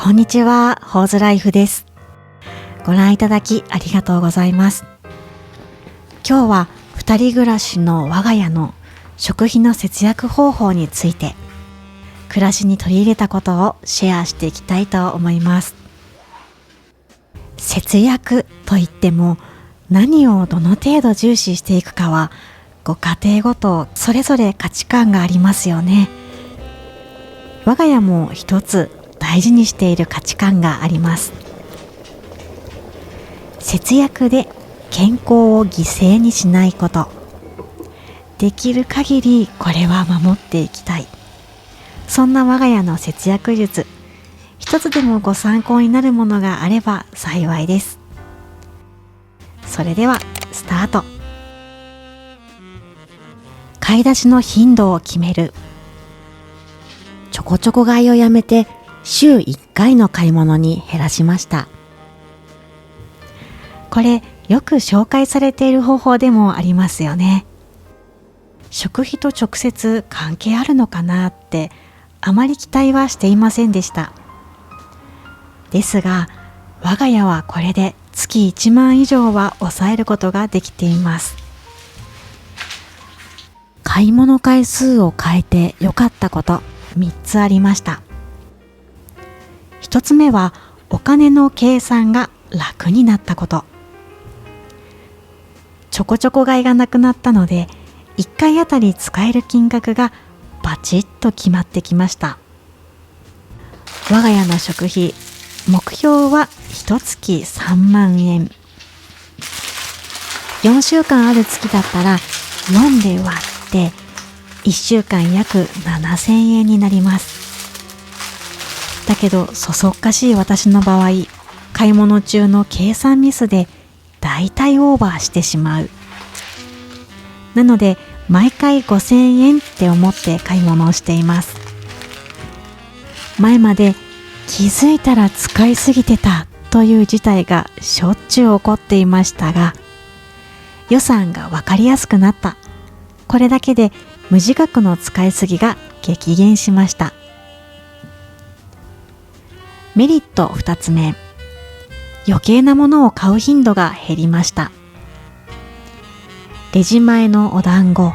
こんにちは、ホーズライフです。ご覧いただきありがとうございます。今日は2人暮らしの我が家の食費の節約方法について、暮らしに取り入れたことをシェアしていきたいと思います。節約といっても何をどの程度重視していくかはご家庭ごとそれぞれ価値観がありますよね。我が家も一つ大事にしている価値観があります。節約で健康を犠牲にしないこと。できる限りこれは守っていきたい。そんな我が家の節約術、一つでもご参考になるものがあれば幸いです。それではスタート。買い出しの頻度を決める。ちょこちょこ買いをやめて週1回の買い物に減らしました。これよく紹介されている方法でもありますよね。食費と直接関係あるのかなってあまり期待はしていませんでした。ですが我が家はこれで月1万以上は抑えることができています。買い物回数を変えて良かったこと3つありました。1つ目はお金の計算が楽になったこと。ちょこちょこ買いがなくなったので1回あたり使える金額がバチッと決まってきました。我が家の食費目標は1月3万円。4週間ある月だったら4で割って1週間約7000円になります。だけどそそっかしい私の場合、買い物中の計算ミスでだいたいオーバーしてしまう。なので毎回5000円って思って買い物をしています。前まで気づいたら使いすぎてたという事態がしょっちゅう起こっていましたが、予算がわかりやすくなった。これだけで無自覚の使いすぎが激減しました。メリット2つ目、余計なものを買う頻度が減りました。レジ前のお団子、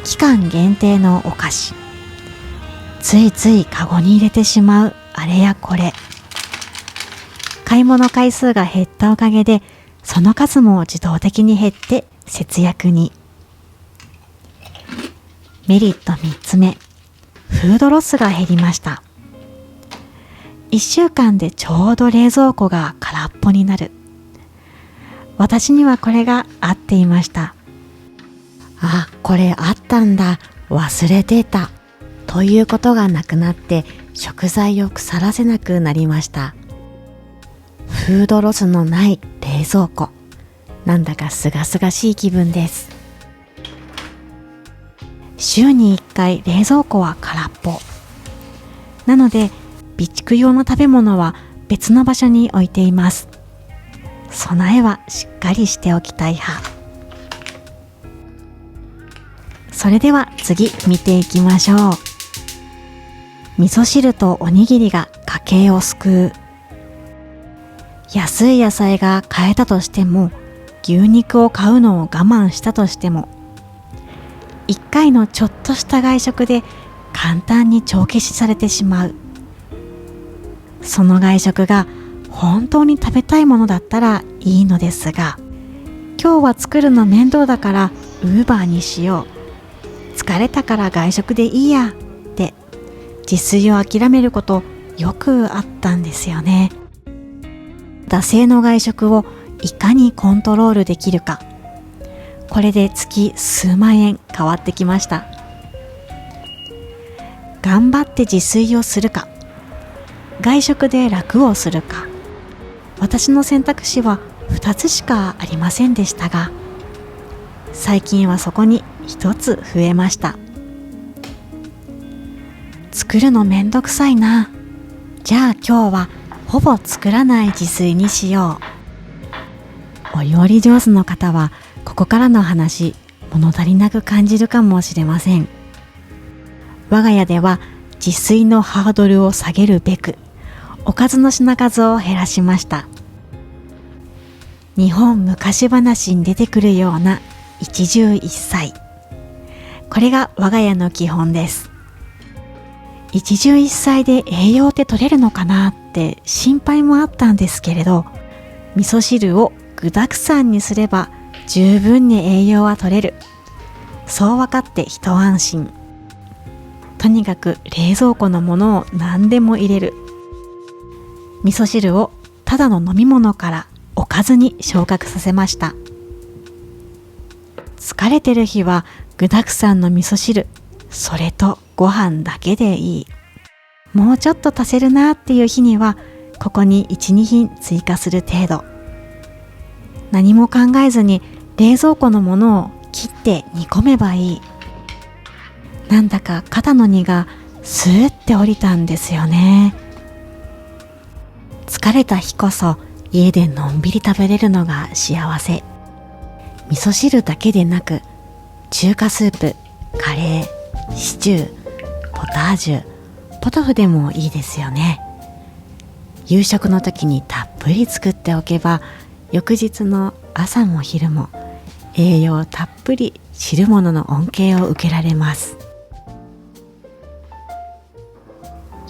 期間限定のお菓子、ついついカゴに入れてしまうあれやこれ。買い物回数が減ったおかげでその数も自動的に減って節約に。メリット3つ目、フードロスが減りました。1週間でちょうど冷蔵庫が空っぽになる。私にはこれが合っていました。あ、これあったんだ、忘れてたということがなくなって食材を腐らせなくなりました。フードロスのない冷蔵庫、なんだかすがすがしい気分です。週に1回冷蔵庫は空っぽなので、備蓄用の食べ物は別の場所に置いています。備えはしっかりしておきたい派。それでは次見ていきましょう。味噌汁とおにぎりが家計を救う。安い野菜が買えたとしても、牛肉を買うのを我慢したとしても、1回のちょっとした外食で簡単に帳消しされてしまう。その外食が本当に食べたいものだったらいいのですが、今日は作るの面倒だからUberにしよう、疲れたから外食でいいやって自炊を諦めることよくあったんですよね。惰性の外食をいかにコントロールできるか、これで月数万円変わってきました。頑張って自炊をするか、外食で楽をするか、私の選択肢は2つしかありませんでしたが、最近はそこに1つ増えました。作るのめんどくさいな。じゃあ今日はほぼ作らない自炊にしよう。お料理上手の方はここからの話、物足りなく感じるかもしれません。我が家では自炊のハードルを下げるべく、おかずの品数を減らしました。日本昔話に出てくるような一汁一菜、これが我が家の基本です。一汁一菜で栄養って取れるのかなって心配もあったんですけれど、味噌汁を具沢山にすれば十分に栄養は取れる、そう分かって一安心。とにかく冷蔵庫のものを何でも入れる。味噌汁をただの飲み物からおかずに昇格させました。疲れてる日は具沢山の味噌汁、それとご飯だけでいい。もうちょっと足せるなっていう日にはここに 1,2 品追加する程度。何も考えずに冷蔵庫のものを切って煮込めばいい。なんだか肩の荷がスーって降りたんですよね。疲れた日こそ家でのんびり食べれるのが幸せ。味噌汁だけでなく中華スープ、カレー、シチュー、ポタージュ、ポトフでもいいですよね。夕食の時にたっぷり作っておけば翌日の朝も昼も栄養たっぷり汁物の恩恵を受けられます。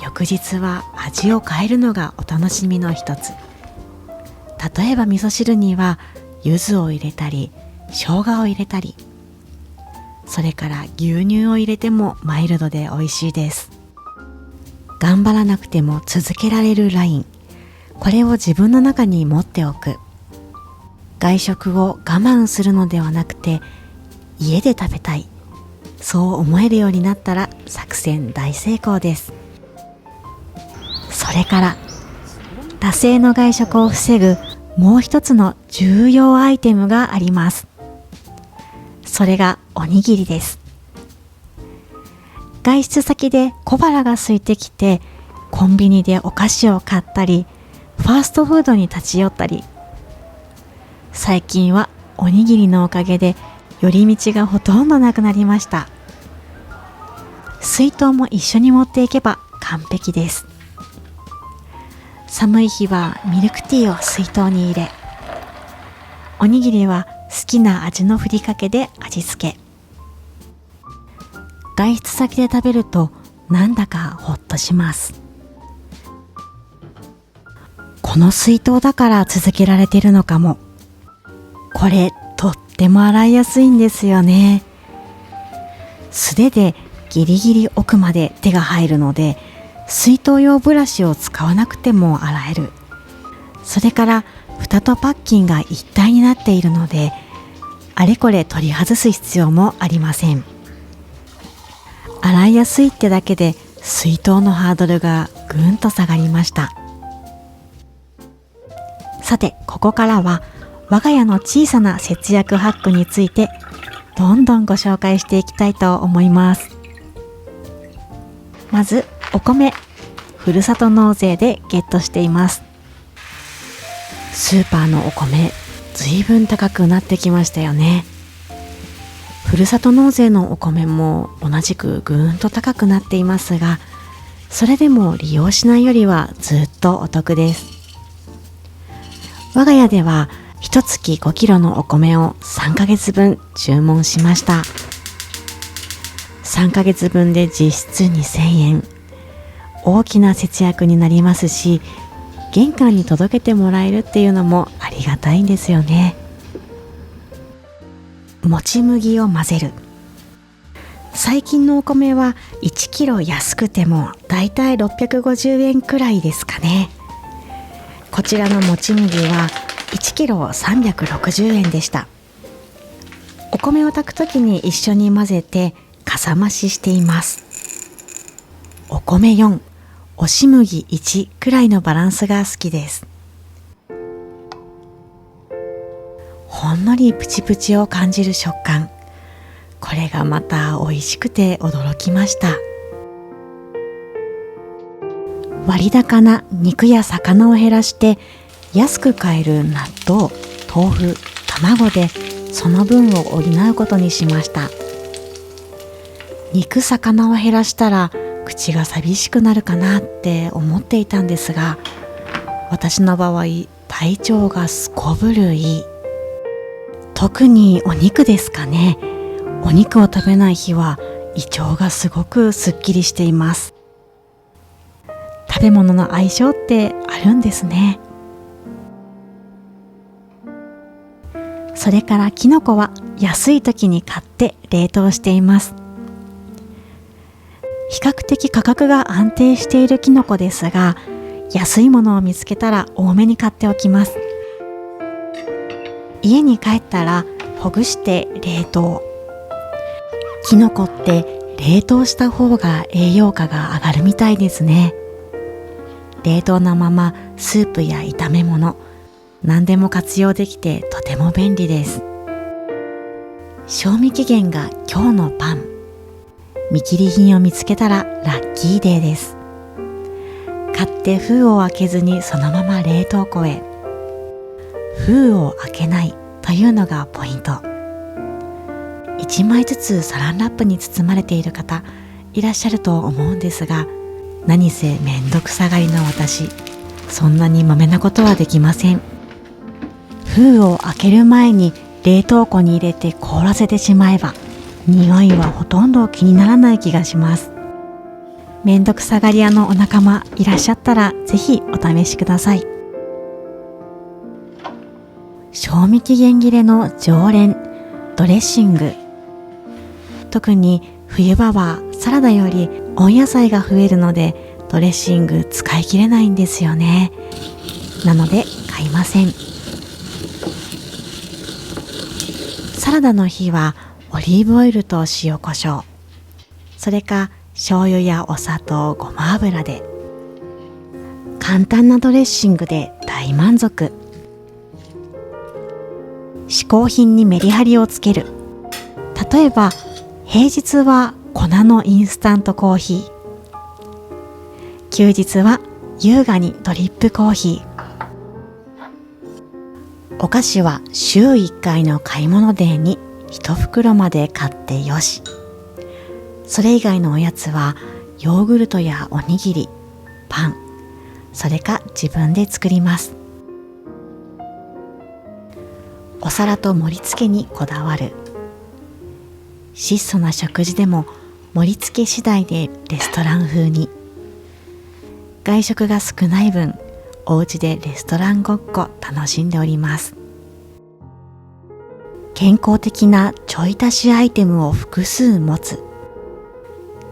翌日は味を変えるのがお楽しみの一つ。例えば味噌汁には柚子を入れたり生姜を入れたり、それから牛乳を入れてもマイルドで美味しいです。頑張らなくても続けられるライン、これを自分の中に持っておく。外食を我慢するのではなくて家で食べたい、そう思えるようになったら作戦大成功です。それから惰性の外食を防ぐもう一つの重要アイテムがあります。それがおにぎりです。外出先で小腹が空いてきてコンビニでお菓子を買ったりファーストフードに立ち寄ったり、最近はおにぎりのおかげで寄り道がほとんどなくなりました。水筒も一緒に持っていけば完璧です。寒い日はミルクティーを水筒に入れ、おにぎりは好きな味のふりかけで味付け。外出先で食べるとなんだかほっとします。この水筒だから続けられているのかも。これとっても洗いやすいんですよね。素手でギリギリ奥まで手が入るので水筒用ブラシを使わなくても洗える。それから蓋とパッキンが一体になっているのであれこれ取り外す必要もありません。洗いやすいってだけで水筒のハードルがぐんと下がりました。さてここからは我が家の小さな節約ハックについてどんどんご紹介していきたいと思います。まずお米、ふるさと納税でゲットしています。スーパーのお米ずいぶん高くなってきましたよね。ふるさと納税のお米も同じくぐーんと高くなっていますが、それでも利用しないよりはずっとお得です。我が家では1月5キロのお米を3ヶ月分注文しました。3ヶ月分で実質2000円。大きな節約になりますし、玄関に届けてもらえるっていうのもありがたいんですよね。もち麦を混ぜる。最近のお米は1キロ安くてもだいたい650円くらいですかね。こちらのもち麦は1キロ360円でした。お米を炊くときに一緒に混ぜてかさ増ししています。お米4、押し麦1くらいのバランスが好きです。ほんのりプチプチを感じる食感、これがまた美味しくて驚きました。割高な肉や魚を減らして安く買える納豆、豆腐、卵でその分を補うことにしました。肉魚を減らしたら口が寂しくなるかなって思っていたんですが、私の場合、体調がすこぶるいい。特にお肉ですかね。お肉を食べない日は胃腸がすごくすっきりしています。食べ物の相性ってあるんですね。それからキノコは安い時に買って冷凍しています。比較的価格が安定しているキノコですが、安いものを見つけたら多めに買っておきます。家に帰ったらほぐして冷凍。キノコって冷凍した方が栄養価が上がるみたいですね。冷凍のままスープや炒め物、何でも活用できてとても便利です。賞味期限が今日のパン。見切り品を見つけたらラッキーデーです。買って封を開けずにそのまま冷凍庫へ。封を開けないというのがポイント。1枚ずつサランラップに包まれている方いらっしゃると思うんですが、何せめんどくさがりの私、そんなにまめなことはできません。封を開ける前に冷凍庫に入れて凍らせてしまえば、匂いはほとんど気にならない気がします。めんどくさがり屋のお仲間いらっしゃったらぜひお試しください。賞味期限切れの常連、ドレッシング。特に冬場はサラダより温野菜が増えるので、ドレッシング使い切れないんですよね。なので買いません。サラダの日はオリーブオイルと塩コショウ、それか醤油やお砂糖、ごま油で。簡単なドレッシングで大満足。嗜好品にメリハリをつける。例えば平日は粉のインスタントコーヒー、休日は優雅にドリップコーヒー。お菓子は週1回の買い物デーに1袋まで買ってよし。それ以外のおやつはヨーグルトやおにぎり、パン、それか自分で作ります。お皿と盛り付けにこだわる。質素な食事でも盛り付け次第でレストラン風に。外食が少ない分、お家でレストランごっこ楽しんでおります。健康的なちょい足しアイテムを複数持つ。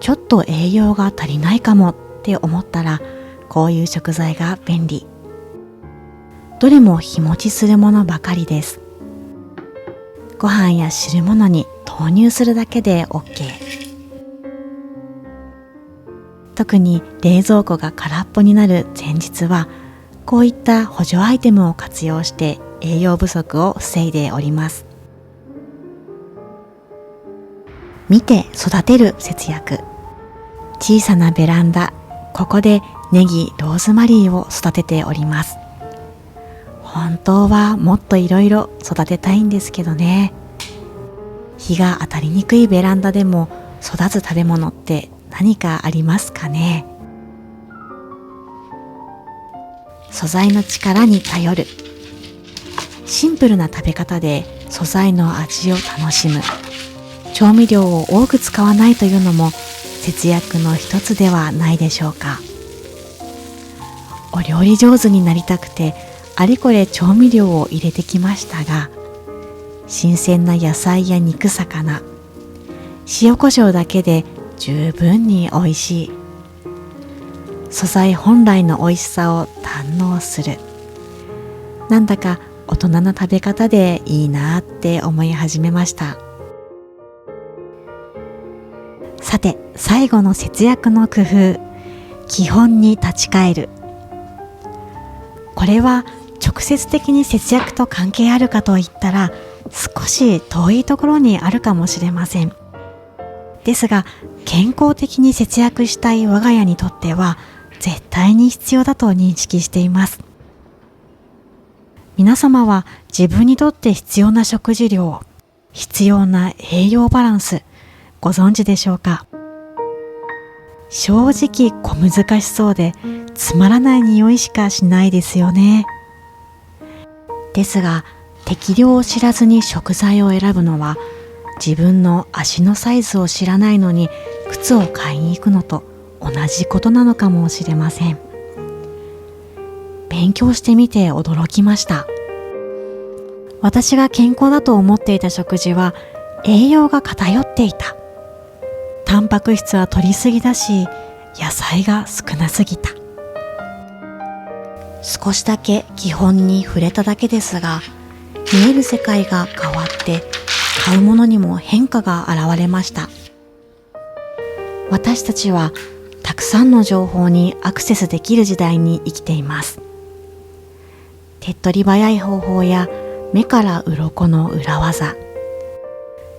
ちょっと栄養が足りないかもって思ったら、こういう食材が便利。どれも日持ちするものばかりです。ご飯や汁物に投入するだけで OK。 特に冷蔵庫が空っぽになる前日は、こういった補助アイテムを活用して栄養不足を防いでおります。見て育てる節約。小さなベランダ、ここでネギ、ローズマリーを育てております。本当はもっといろいろ育てたいんですけどね。日が当たりにくいベランダでも育つ食べ物って何かありますかね。素材の力に頼る。シンプルな食べ方で素材の味を楽しむ。調味料を多く使わないというのも節約の一つではないでしょうか。お料理上手になりたくてあれこれ調味料を入れてきましたが、新鮮な野菜や肉魚、塩コショウだけで十分に美味しい。素材本来の美味しさを堪能する。なんだか大人な食べ方でいいなって思い始めました。さて、最後の節約の工夫、基本に立ち返る。これは直接的に節約と関係あるかといったら少し遠いところにあるかもしれません。ですが、健康的に節約したい我が家にとっては絶対に必要だと認識しています。皆様は自分にとって必要な食事量、必要な栄養バランス、ご存知でしょうか。正直小難しそうでつまらない匂いしかしないですよね。ですが、適量を知らずに食材を選ぶのは、自分の足のサイズを知らないのに靴を買いに行くのと同じことなのかもしれません。勉強してみて驚きました。私が健康だと思っていた食事は栄養が偏っていた。タンパク質は摂りすぎだし、野菜が少なすぎた。少しだけ基本に触れただけですが、見える世界が変わって買うものにも変化が現れました。私たちはたくさんの情報にアクセスできる時代に生きています。手っ取り早い方法や目から鱗の裏技、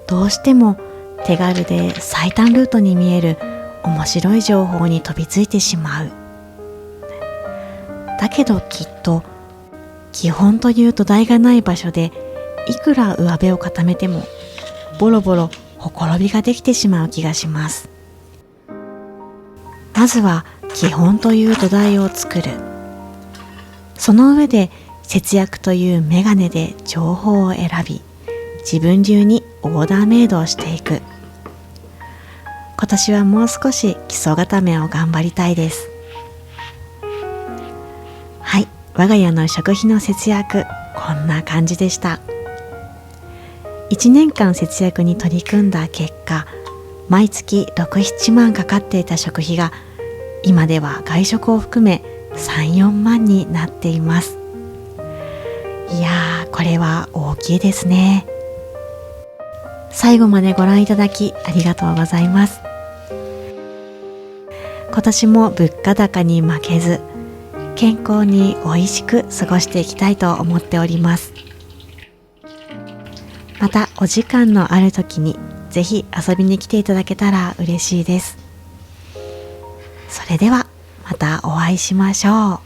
どうしても手軽で最短ルートに見える面白い情報に飛びついてしまう。だけどきっと基本という土台がない場所でいくら上辺を固めてもボロボロほころびができてしまう気がします。まずは基本という土台を作る。その上で節約というメガネで情報を選び、自分流にオーダーメイドをしていく。今年はもう少し基礎固めを頑張りたいです。はい、我が家の食費の節約、こんな感じでした。1年間節約に取り組んだ結果、毎月6、7万かかっていた食費が今では外食を含め3、4万になっています。いやー、これは大きいですね。最後までご覧いただきありがとうございます。今年も物価高に負けず、健康に美味しく過ごしていきたいと思っております。またお時間のある時にぜひ遊びに来ていただけたら嬉しいです。それではまたお会いしましょう。